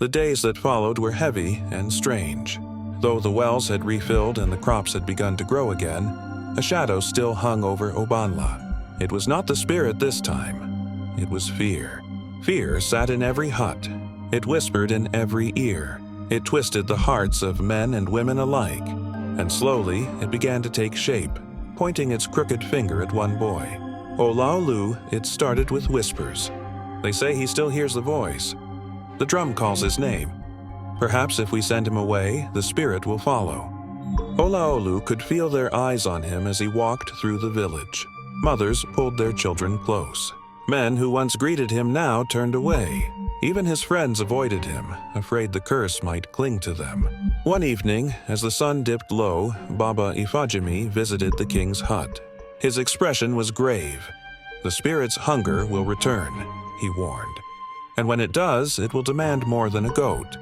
The days that followed were heavy and strange. Though the wells had refilled and the crops had begun to grow again, a shadow still hung over Obanla. It was not the spirit this time. It was fear. Fear sat in every hut. It whispered in every ear. It twisted the hearts of men and women alike. And slowly it began to take shape, pointing its crooked finger at one boy. Olaolu, it started with whispers. They say he still hears the voice. The drum calls his name. Perhaps if we send him away, the spirit will follow. Olaolu could feel their eyes on him as he walked through the village. Mothers pulled their children close. Men who once greeted him now turned away. Even his friends avoided him, afraid the curse might cling to them. One evening, as the sun dipped low, Baba Ifajimi visited the king's hut. His expression was grave. The spirit's hunger will return, he warned. And when it does, it will demand more than a goat.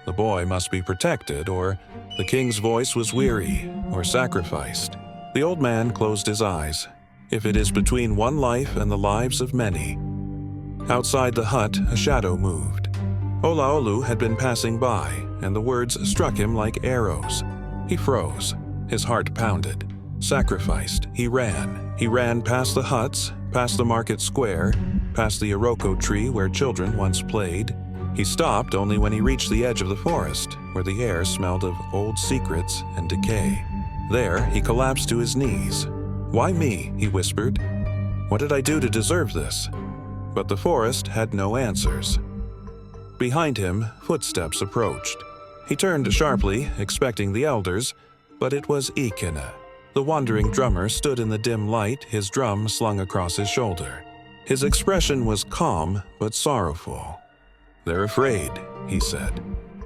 The boy must be protected, or the king's voice was weary, or sacrificed. The old man closed his eyes. If it is between one life and the lives of many. Outside the hut, a shadow moved. Olaolu had been passing by, and the words struck him like arrows. He froze. His heart pounded. Sacrificed, he ran. He ran past the huts, past the market square, past the iroko tree where children once played. He stopped only when he reached the edge of the forest, where the air smelled of old secrets and decay. There, he collapsed to his knees. "Why me?" he whispered. "What did I do to deserve this?" But the forest had no answers. Behind him, footsteps approached. He turned sharply, expecting the elders, but it was Ikena. The wandering drummer stood in the dim light, his drum slung across his shoulder. His expression was calm but sorrowful. "They're afraid," he said.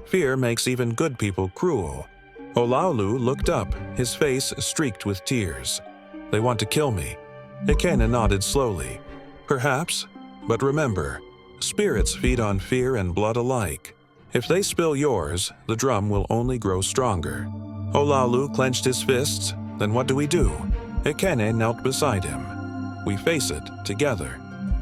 "Fear makes even good people cruel." Olaolu looked up, his face streaked with tears. "They want to kill me." Ikena nodded slowly. "Perhaps, but remember, spirits feed on fear and blood alike. If they spill yours, the drum will only grow stronger." Olaolu clenched his fists. "Then what do we do?" Ikene knelt beside him. "We face it together.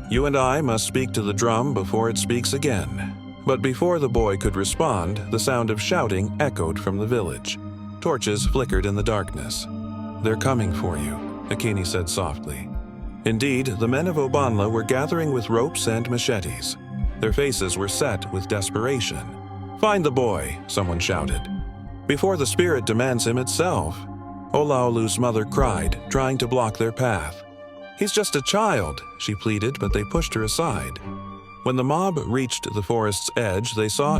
You and I must speak to the drum before it speaks again." But before the boy could respond, the sound of shouting echoed from the village. Torches flickered in the darkness. "They're coming for you," Akini said softly. Indeed, the men of Obanla were gathering with ropes and machetes. Their faces were set with desperation. "Find the boy," someone shouted, "before the spirit demands him itself." Olaolu's mother cried, trying to block their path. "He's just a child," she pleaded, but they pushed her aside. When the mob reached the forest's edge, they saw